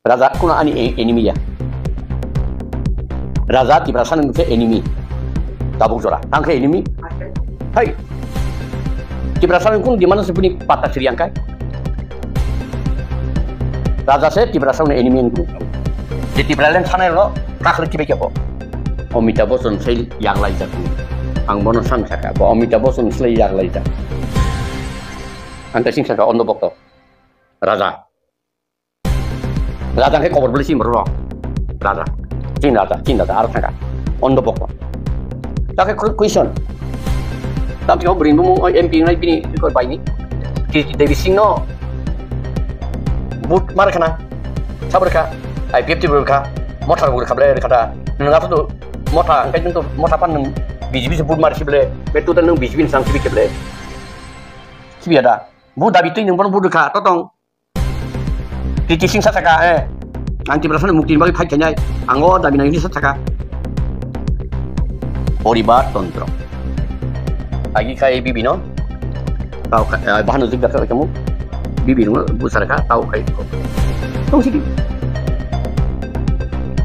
Raja kuna ani enemy ya. Raja di perasaan itu enemy. Tabung jora. Angke enemy. Hai. Di perasaan kun di mana sebenarnya patah siriangkai. Raja saya di perasaan enemy itu. Jadi perasaan sana lo kakek cibe kebo. Omita boson sel yang lain jago. Ang mono sang saka. Bo omita boson sel yang lain jago. Ante sing saka ondo bokto. Raja. Raja ke kobar beli sih merlo. Raja. Cinta arah sangka. Ondo bokto. Tapi question. Tapi kau beri mu MP ngai bini ikut bayi ni. Dari singno. But mar kana. Sabar ka. Ai 50 berka. Motor berka beli kata. Nengah tu motor. Angkai tu motor pan biji but mar si beli. Betul tu neng biji sang si beli. Si ada. Bu dah bitu neng pun bu berka. Totong. Di sing saka anti perasaan mukti bagi kai kenyai anggo dah bina ini saka. Oribat kontrol. Lagi kai bibi no. Tahu bahan untuk berkat kamu. Bibi no bu saka tahu kai. Tahu sih.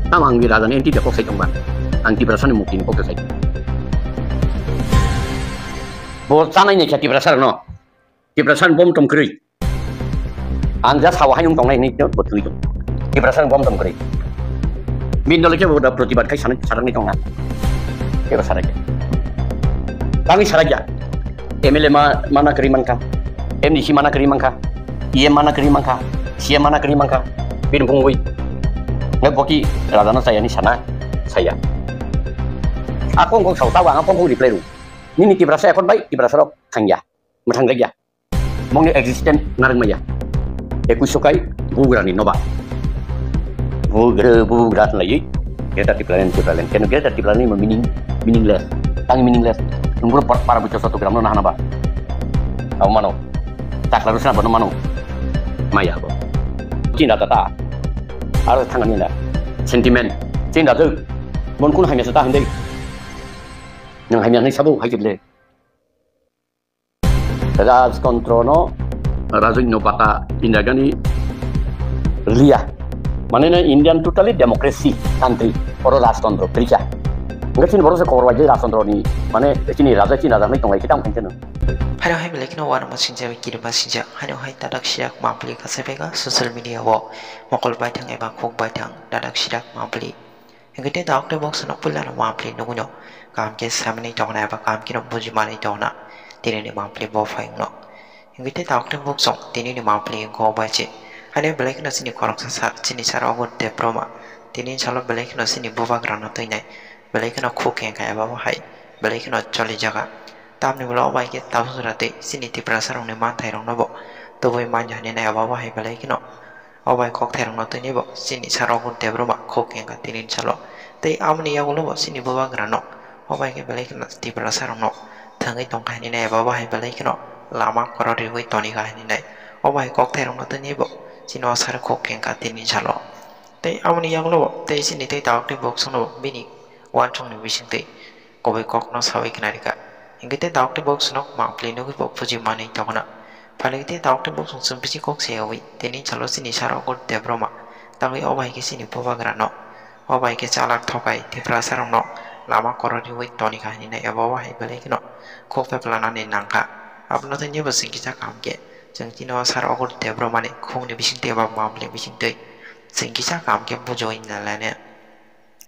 Amang bira dan enti dah kok saya kembang. Anti perasaan mukti kok saya. Bos sana ini jadi perasaan no. Di perasaan bom tom kiri. Anda sawah yang tong ini betul itu. Di perasaan bom tom kiri. Bindol lagi udah bertibat kai sana sarang ni tongan. Kira sarang. Kami sarang ya. MLA mana keriman kah? MDC mana keriman kah? IM mana keriman kah? CM mana keriman kah? Bin pungui. Ngepoki radana saya ni sana saya. Aku ngkong tahu tahu aku ngkong di play room. Ini di perasaan ekor baik di perasaan kangya. Matang lagi ya. Mungkin eksisten ngarang maya. Aku sukai bugrani noba. Bugran lagi. Kita di planet. Karena kita di planet meaningless. Tangi meaningless. Nunggu para bocah 1 gram nah naba. Kamu mano. Tak harus naba mano. Maya bo. Cinta tata. Harus tangan ini. Sentimen. Cinta tu. Mungkin hanya setahun deh. Yang hanya ni sabu hai le. Ras kontrono Raja Inopata Indagani Lia. Mana Indian totally democracy country. Orang Rastondro, Trisha. Enggak sih baru sekolah aja Rastondro ni. Mana sini Raja Cina dan itu kita mungkin cina. Halo hai balik no warna mesin jawi kiri mesin jak. Halo hai tadak siak mampli kasepega sosial media wo. Mokol batang eba kok batang tadak siak mampli. Yang kita tahu box no pula no mampli no guno. Kam ke samne tona eba kam kino bujumani tona. Tini ni mampli bo faing no. Yang kita tahu box song tini ni mampli go bace. Hanya balik no sini korang sini cara ogut de proma. Tini calo balik no sini buva grana tu inai. Balik no cook yang kaya bawa hai. Balik no coli jaga. Tam ni belo baik kita tahu sudah te sini ti perasaan ni mantai rong no bo. Tu boy manja ni naya bawa hai balik no. Obai kok terong no tu ni bo. Sini cara ogut de proma cook yang kaya tini calo. Te am ni yang lo bo sini buva grano. Obai ke balik no ti perasaan no. Tangai tong kaya ni naya bawa hai balik no. Lama koror riwai toni kaya ni naya. Obai kok terong no tu ni bo. Sini asar kok yang kaya tini calo. Te am ni yang lo bo. Te sini te tahu di box no bini. Wan chong ni bising te. Kobai kok no sawi kenari ka. Yang kita tahu di box no mampli no kita puji mana itu kena. Paling kita tahu di box no sempisi kok seawi. Tini calo sini cara kok debroma. Tapi obai ke sini bawa grano. Obai ke calak thokai di perasaan no. Lama koror riwai toni kaya ni naya bawa hai balik no. Kok pepelanan ni nangka. Apa no tanya besing kita kamke. Jeng tino asar kok debroma ni kong ni bising te bawa mampli bising te. Sing kita kamke pujoin nalanya.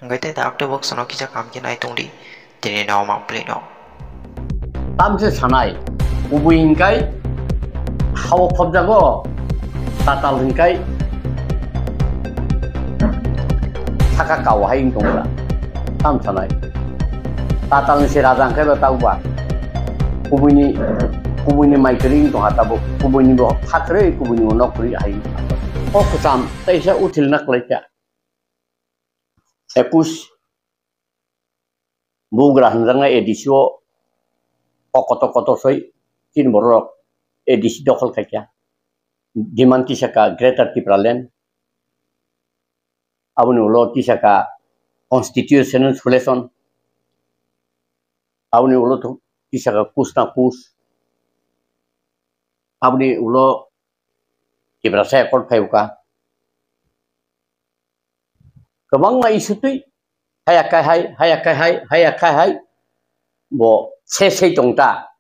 Kita tahu di box no kita kamke naik tungdi. Tini no mampli no. Tamse sanai. Ubu ingkai. Hawa pabjago. Tatal ingkai. Saka kawahai ingtongla. Tam sanai. Tatal ni si Raja ingkai tahu ba. Ubu ini maikering tong hatabo. Ubu ini bo hatre ubu ini nokri ai. Oh kusam. Taisa util nak leca. Epus. Bugra hendangnya edisio. Koto soi tin borok edisi dokol kakya dimanti saka greater tipralen abunu lo tisaka constitutional solution abunu lo tu tisaka kusna kus abuni ulo tiprasa ekor payuka गोबां इसुतै हायाखाय bo sei tongta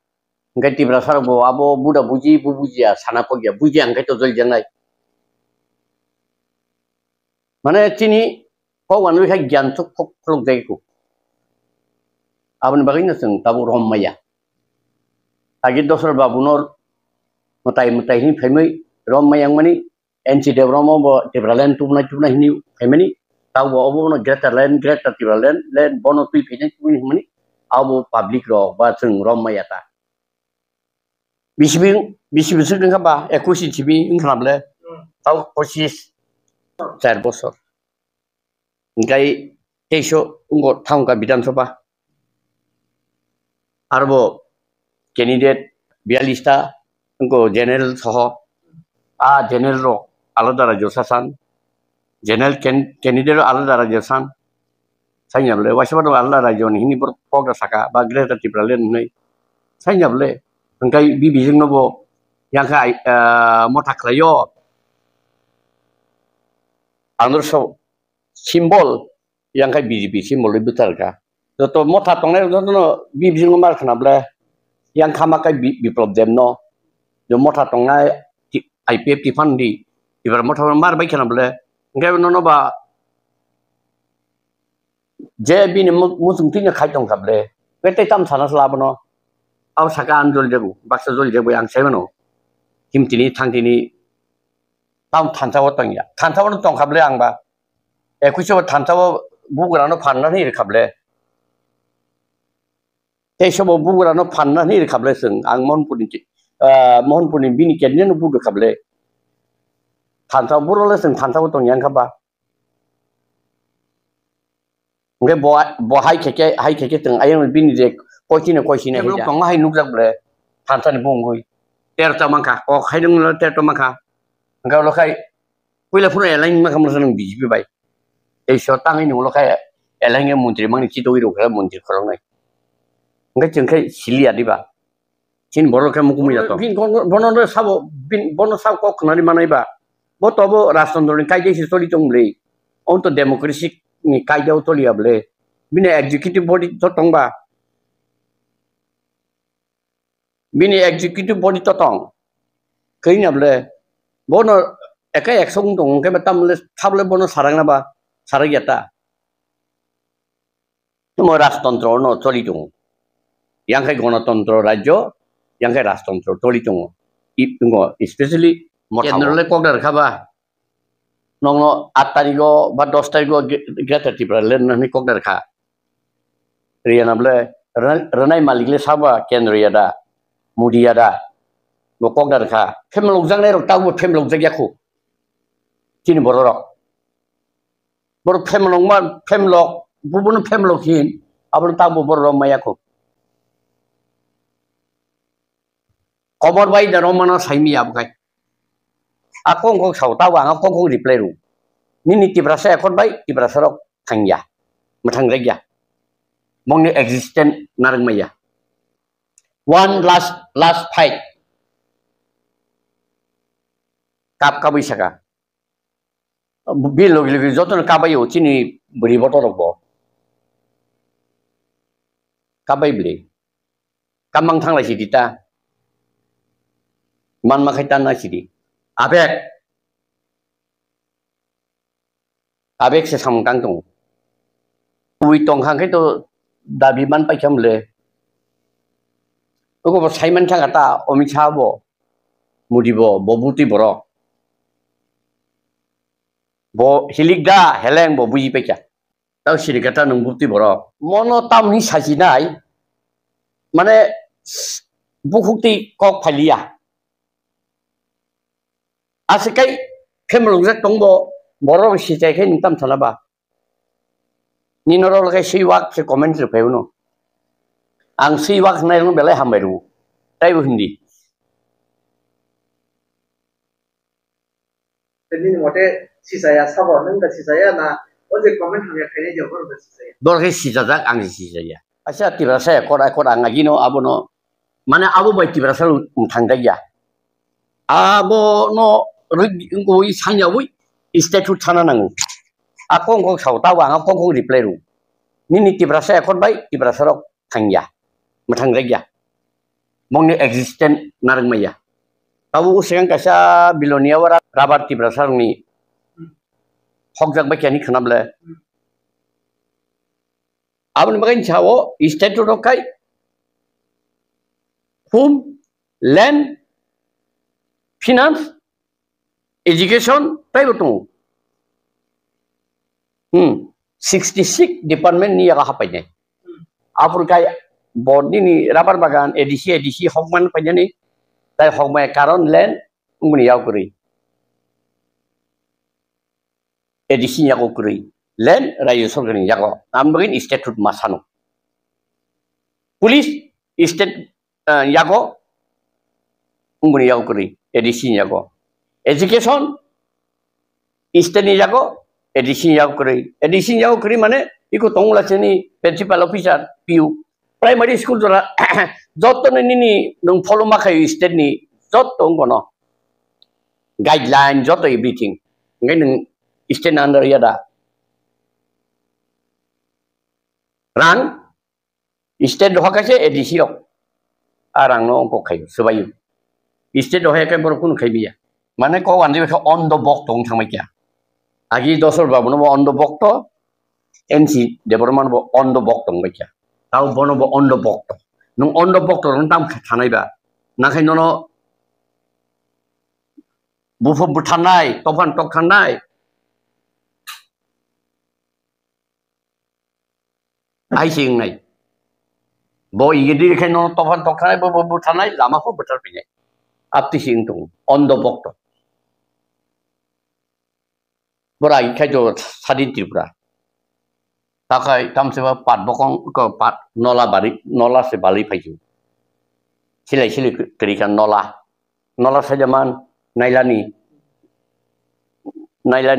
ngai tibra sar bo abo buda buji sana pogya buji angkai to jol jangai mane tini ko wanu hai gyan tuk phok dai ku abun bagin seng tabu rom maya agi dosar babunor mutai ni phaimai rom mayang mani NC Devromo bo Tibraland tuna hini phaimani tahu abo no greater Tibraland land bono tui phine tuni mani abo public ro ba seng rom maya ta bisibing seng ba 21 cibi ingkhamle tahu 4 bosor ngai teso ungo thangka bidan soba arbo candidate 42 ta ungo general soho general ro alada rajo sasan general candidate alada rajo san sanyable wasabado alada rajo ni hini program saka ba greater Tibraland nei sanyable ngai bibijing nobo yang kai motaklayo anurso simbol yang kai BJP simbol betul ka to motha tongnai no bibijing mar khnable yang khamakai biplop demno yo motha tongnai IPF fandi ibar motha mar bai khnable ngai no ba je bini musung tinya khai tong khable kete tam sana slabno aw saka anjol debu baksa jol debu yang sebano himtini thangtini tam thansawo tongya thansawo tong khable angba ekuiso thansawo bugrano phanna ni khable tesobo bugrano phanna ni khable seng ang monpuni bini kenyen budu khable thansawo burole seng thansawo tong yang khaba nge bo hai keke teng ayang bini je koisine heblo tong hai nukjak ble thansani bongoi terta mangka ko khaidung lo terta mangka ngau lo khai puila phuna eleng ma kamra sang BJP bai ei so tangai nu lo khai eleng e mantri mangni chitoi ro khala mantri khorong nai ngai chengkai silia diba chin boro ka mukumi jato bin bono sabo bin bono sab ko khnani manai ba bo tobo rashtrandro ni kai jesi soli tong ble on to democracy ni kai jau toli able bine executive body to tongba bini executive body to tong kai nable bono ekai aksong tong ke batam le thable bono sarang na ba saragyata mo rashtrandro no toli tong yang kai gonatantro rajyo yang kai rashtrandro toli tong ipingo especially kendrole kokdar khaba nongno 8 tariko ba 10 tariko greater Tibraland ni kokdar kha rianable ranai malikle saba kendriya da mudia da mo kokdar kha femlok jang nei rok taw femlok jagya khu tin borok femlok bubun femlok hin abun taw borok maya khu komor bai da romano saimi abkai akong kong sau tawa akong kong reply ru nini Tibrasa ekor bai Tibrasa rok thangya mathang regya mongni existent narang maya one last fight kap kabai saka bil logi joton kabai o chini buri boto rokbo kabai bli kamang thanglai sidita man makhaitan na sidi abek se samkang tong ui tong khang to dabi man pai chamle ko saiman thang ata omicha bo mudibo bobuti boro bo hiligda heleng bo bui pecha tau sirikata nung buti boro mono tam ni sajinai mane bukukti kok phalia asikai femlong jak tongbo borok sitai khai nintam thalaba ninoro kai siwak se comment se peuno ang siwak nai no belai hamberu tai hindi teni mote sisaya sabo nang da sisaya na oje comment hamya khai ne jobor da sisaya dor kai sisajak ang sisaya asa Tibrasa kora ngagino abono mane abo bai Tibrasa thangdaya abo no ngoi sangya wi statute thana nang Akong kong sau tawa akong kong reply ru. Nini tibrasa akon bai tibrasa rok thangya. Mathang regya. Mong ni existent narang maya. Tawu sekarang kasa bilonia wara rabar tibrasa ni. Hokjak bai kiani khanable. Abang makin cawo state tu rokai. Home, land, finance, education, tai betul. 66 department ni yang apa ni? Apur kaya board ni rabar bagan edisi hokman apa ni? Tai hokman karon land ungni yau kuri. Edisi yang aku kuri. Land rayu sorgani jago. Ambilin statut masano. Police state jago. Ungni yau kuri. Edisi jago. Education state ni jago. Edisi yau kuri mana? Ikut tonglah sini principal officer PU. Primary school tu lah. Jodoh ni nung follow makai state ni. Jodoh ngono. Guideline jodoh everything. Ngai nung state under ya dah. Rang state doha kasi edisi yok. Arang no ongko kayu sebayu. State doha kai borokun kai biya. Mana kau wan dia on the box tong sampai kia. Agi dosor babu no on the box to NC department bo on the box tong bakia. Tahu bono bo on the box to. Nung on the box to rentam khanai ba. Nakai nono bufo butanai tofan tok khanai. Ai sing nai. Bo igedi kai nono tofan tok khanai bo butanai lama ko betul punya. Apti sing tung on the box to. Berai kai jo sadin Tripura. Takai tam sewa pat bokong ke pat nola se bali paju. Silai kerikan nola saja man nailani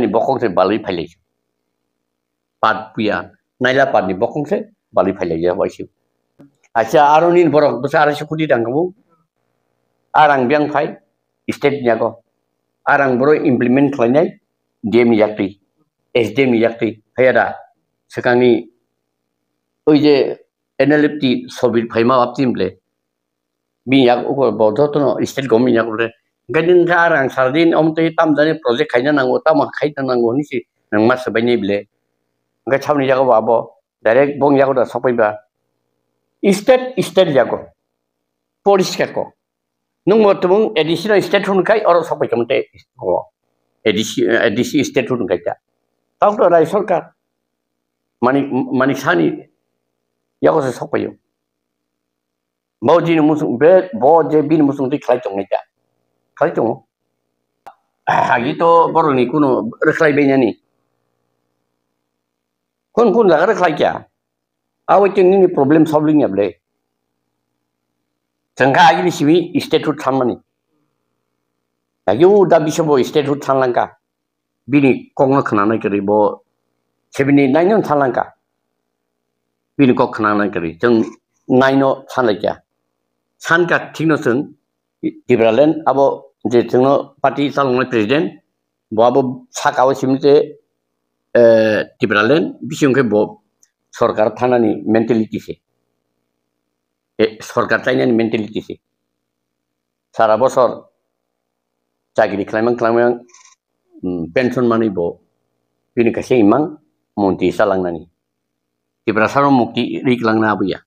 bokong se bali paju. Pat puya naila pat ni bokong se bali paju ya waisu. Acha aronin borok besar sekudi dang kamu. Arang biang pai state nya ko. Arang boro implement klanai DM yakti, SDM yakti, hayada. Sekarang ni, oje NLFT sobit payma aptim le. Minyak ukur bodoh tu no state government minyak ukur. Gadin sekarang sardin tu tam dari projek kainan nanggo tam kainan nanggo ni si nang mas sebanyak bile. Gak caw ni jago babo, direct bong jago dah sopai ba. State jago, polis kako. Nung mau tu additional state pun kai orang sopai kamte. Edisi state pun kaca. Tahu tu rai sorkar. Manisani, ya kau sesuatu yo. Bau jin musung bed, bau bin musung di kelai cong kaca. Kelai cong. Gitu baru ni kuno reklai benya ni. Kun lagar reklai kya. Awak ni problem solving ya boleh. Sengkak ini sini state pun sama ni. Ayo dah bisa bo state root Sri bini kong nak kena kiri bo sebini naino Sri bini kong kena kiri jeng naino Sri Sanka tingno sen Tibralen abo je jengno parti salongan presiden bo abo sakawa simite Tibralen bising ke bo sorkar thana ni mentality se sorkar China ni mentality se sara bosor Cakiri kelamang pension money bo, ini kasih imang monti salang nani. Di berasal mukti riklang nabu ya.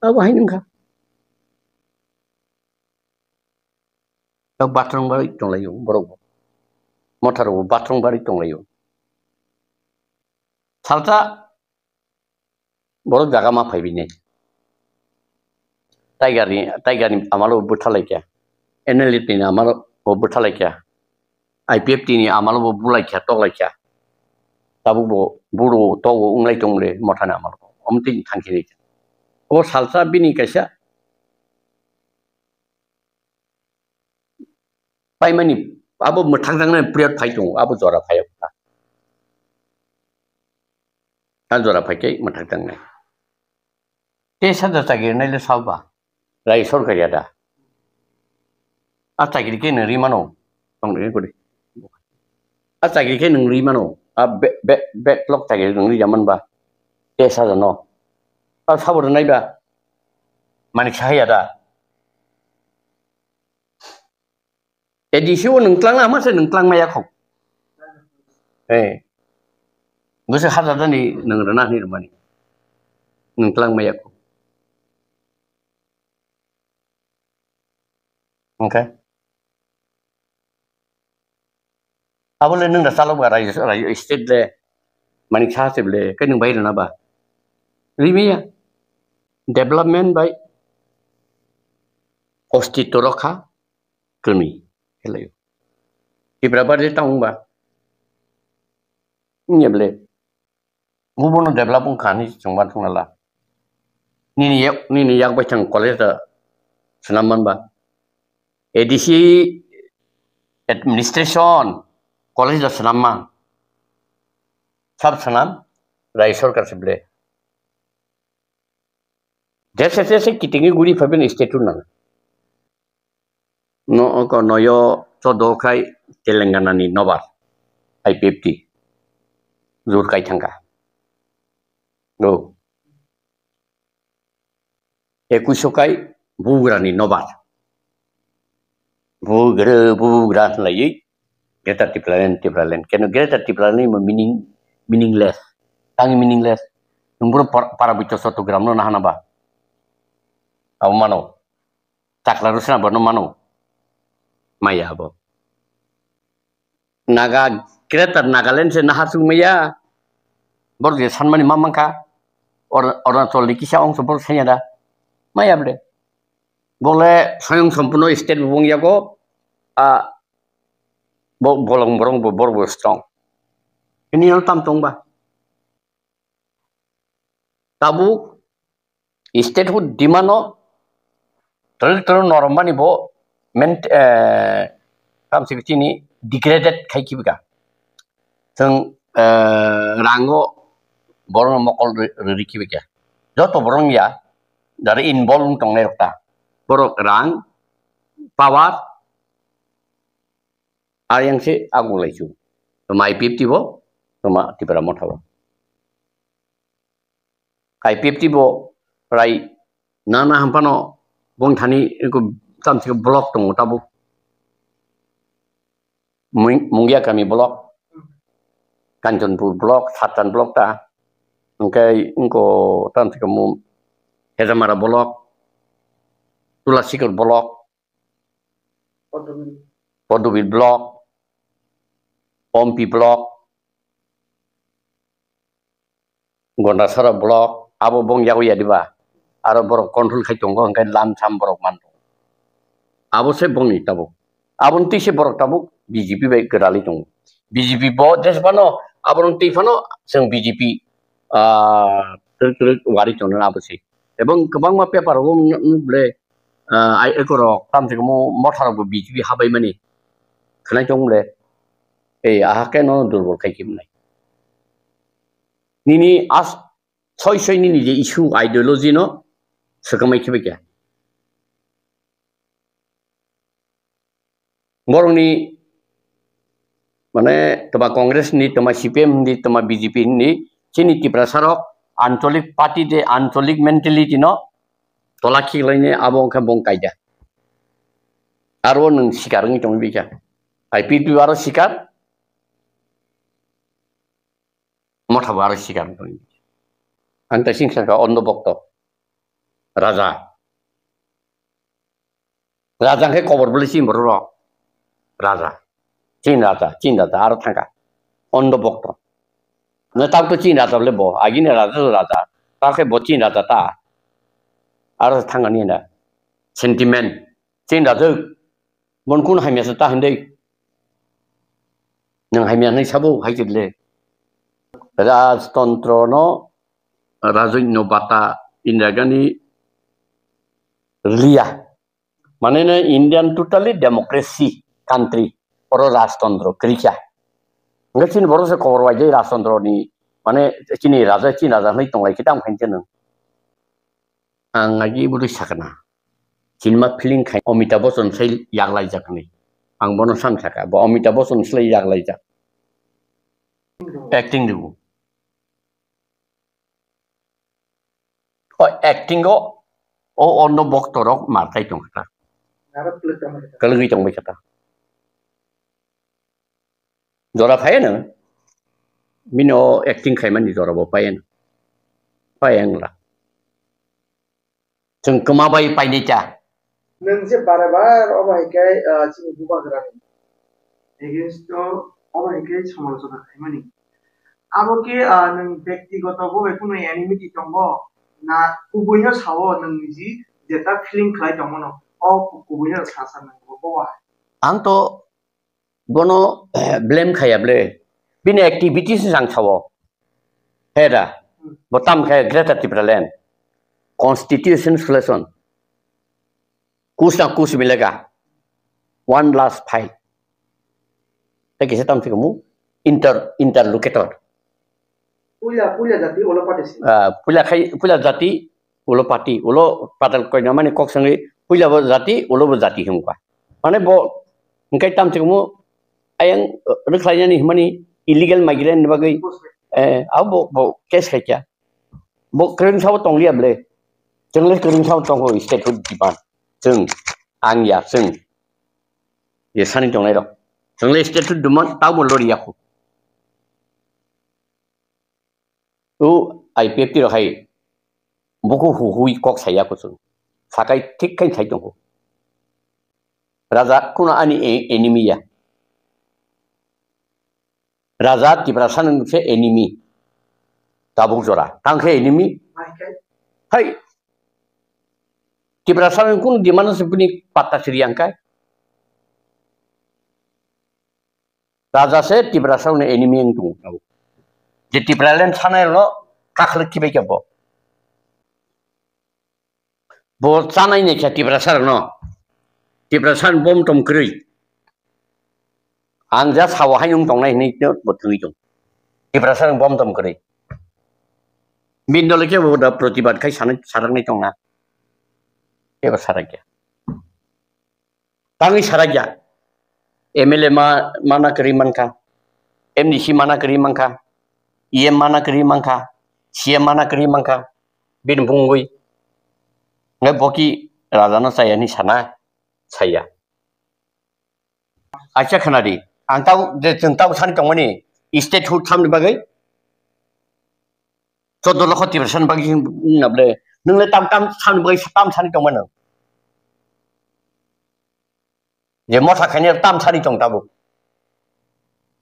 Apa ini enggak? Kau batrong balik tong layu, bro. Motor batrong balik tong layu. Salta, bro jaga ma pai bine. Tiger ni amalo butalai kya. NLT ni amalo bo butalai kya. IPFT ni amalo bo bulai kya tolai kya. Tabu bo buru togo unglai tongle motana amalo. Omting thangkiri. O salsa bini kasya. Pai mani abo muthang na priot phai tong abo jora phai ka. Kan jora phai ke muthang na. Te sada tagir na le salba. Rai sorkari ada. Ata giri ke neri mano. Tong re ko de. Ata giri ke neri mano. backlog থাকে nungri zaman ba desa jano sabur nai ba manik saya da edisi nengklang na masa nengklang maya kok gusa hada da ni nengrana ni rumani nengklang maya kok okay abole neng da salo ba rai state le manik sa se le kai neng bai na ba rimia development by Ostitoroka kemi hello ibraba de taung ba nyeble ngubono develop kani chongban thongala ni yak ba chang college da sanaman ba ADC administration college da sanamma sab sanam rai sarkar seble jese kitingi guri faben state na no ko noyo chodo khai telangana ni nobar I50 zur kai thanga no ekuso kai bugra ni nobar bugra lai greater tiplan keno greater tiplan ni meaningless tangi meaningless numbro para bicho satu gram no nahana ba aw mano takla rusna bono mano maya bo naga greater nagaland se nahasung maya bor je sanmani mamangka orang toli kisa ong sobor senya da maya ble bole soyong sampuno state bung yago bolong borong bor strong ini no tam tong ba tabu state hu dimano terus normani bo kam sini degraded kai kibiga teng rango borong mokol ri kibiga joto borong ya dari involved tong nerta borok rang power yang si agung laisu toma I50 bo toma tipara mothawa I50 bo rai nana hampano bong thani ko tamsi block tong tabu mungya kami block Kanchonpur block Satan block ta engkai engko tamsi kamu Hedamara block Tulasikor block Podubit block Pompi block Gondasara block abo bong yago ya diba aro borok control khai tongo engkai lam sam borok manto abo se bong ni tabo abon ti se borok tabo BJP bai gerali tongo BJP bo desbano abon ti fano seng BJP wari tongo abo se ebong kebang ma paper go ble ai ekoro tam se mo mothar go BJP habai mani khnai tong ble ahake no durbol khai kim nai nini as soy nini je issue ideology no sekamai kibe kya borong ni mane toma Congress ni toma CPM ni toma BJP ni chini tiprasarok ancholik party de ancholik mentality no tolaki laine abong ka bong kaida aro nang sikar ngi tong bika I50 aro sikar motha aro sikar tong anta singsa ka ondo bokto raja ke kobor beli sim bro raja chin raja aro thanga ondo bokto na tak to chin raja le bo agine raja ta ke bo chin raja ta aro thanga ni na sentiment chin raja mon kun haimya sa ta hande nang haimya nai sabu haijile rajtantro no Rajoino bata Indagani Lia. Manena Indian totally democracy country or Rajtantro Kriya. Nggak sini baru saya cover aja Rajtantro ni. Mana sini Raja ni tong lagi kita mungkin jeneng. Angaji buru sakna. Cinma feeling kai Amitabh Bachchan saya yak lai jak ni. Ang bono sam saka. Bo Amitabh Bachchan saya yak lai jak. acting dulu. Oh acting kok, oh ono bok torok matai dong kata. Ngarep pelit sama kita. Kalau gitu dong kata. Dora payah mino acting kayak mana dora payah, payah lah. Jeng kemabai payah nica. Neng sih bar apa hikai sini buka gerak. Against to apa hikai সমালোচনা খাই মানে abo ki neng ব্যক্তিগত ভাবে কোনো অ্যানিমিটি দंबो না কুবইनो সাwo neng ji jeta feeling khlai dंबो no o kubuino sasa neng bo Ang to gono blame khayable bini activities sang sawo hera botam khay greater tipraland constitution solution kus milega one last fight taki setam sikamu interlocutor punya jati ulo patisi punya jati ulo pati ulo patal koy namani kok sangi punya jati ulo jati himka mane bo ngkai tam sikamu ayang reklanya nih mani illegal migrant bagai bo case kaca bo kering sawo tong liam le jengles kering sawo tong ho state food dipan jeng angya jeng ye sani tong lai dok jengles state food duman tau mo lori aku IPF ti ro hai boku hui kok saya ko sung sakai tik kan sai tong ho raja kuna ani enemy ya Raja Tiprasan se enemy tabuk jora tangke enemy hai Tiprasan kun di mana sebuni patah siriangkai Raja se Tiprasan enemy yang tu jadi Tipralan sana lo kakhlek kibai kabo bol sana ini kya Tiprasan no Tiprasan bom tom kri Angja sawahan yung tong nai ni betul itu. Ibrasar bom tom keri. Mindol ke boda protibat kai sarang ni tong na. Ke saragya. Tangi saragya. MLA mana keri manka. MDC mana keri manka. IM mana keri manka. CM mana keri manka. Bin bungui. Ngai boki radana saya ni sana saya. Acha khanadi. Ang tahu jeng tahu sani tong mani state food sam bagai jodoh lo khoti persen bagi nable nung le tam sam bagai tam sani tong mana je mota khanya tam sani tong tabu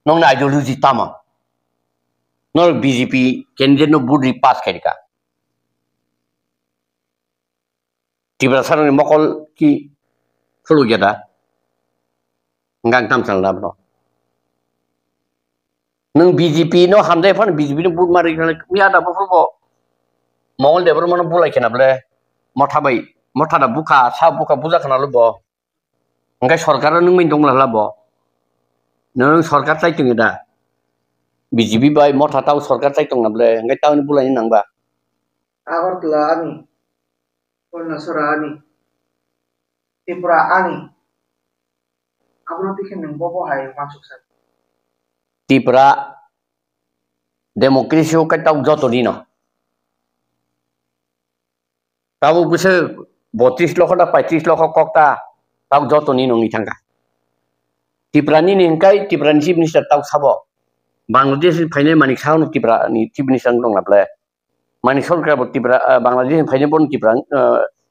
nong na ideology tama no BJP candidate no budi pass khaika tibrasan ni mokol ki fulu jada ngang tam sang labno nung BJP no hamdai fan BJP no bud mari mi ada bo bo mongol de mana bulai kena ble motha da buka sa buka buja kana lo bo ngai sarkar nung min dong la bo nung sarkar chai tung da BJP bai motha tau sarkar chai tung na ble ngai tau ni bulai nang ba Agartala ani Nasara ani Tripura ani abro tikhe neng bobo hai masuk sa Tripura demokrasi ka tau joto dino tahu bisa 32 loko da 35 loko kokta tau joto nino ngi tangka Tripura ni ningkai Tripura ni chief minister tau sabo Bangladesh phaine manik saun Tripura ni chief minister tong naple manik saun ka Tripura Bangladesh phaine bon Tripura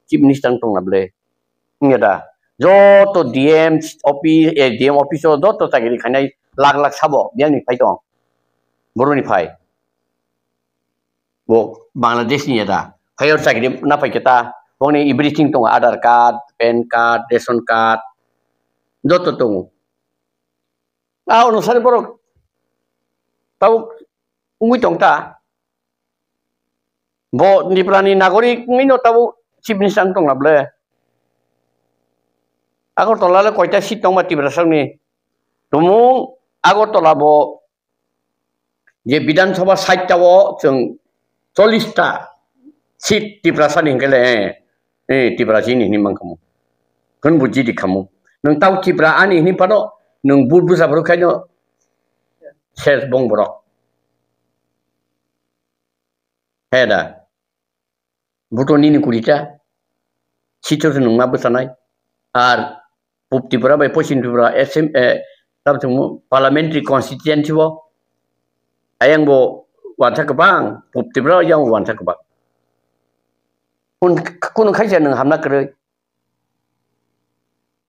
chief minister tong naple ngeda joto DM office joto tagiri khanai lag sabo biang ni phai tong boro ni phai bo Bangladesh ni ada phayor tagiri na phai kita bong ni everything tong Aadhaar card PAN card ration card joto tong no sare boro tau ungui tong ta bo ni prani nagorik mino tau chief minister tong nable Agartala le koita sit tong mati berasal ni tumung Agartala bo je Bidhan Sabha site tawo jeng 40 ta sit di berasal ni kele di berasal ni mangkamu kan buji di kamu nang tau Tripura ani ni pano nang bubu sabro kanyo ses bong borok हेदा भुटननि कुरिता सिटर नङा बोसानाय आर पुप्तिपुरा बाय पश्चिमपुरा SM parliamentary कन्स्टिट्युएन्सि वो आयंबो वानसा गोबां पुप्तिपुरा yang वानसा गोबां कुन खायजा नों हामना करै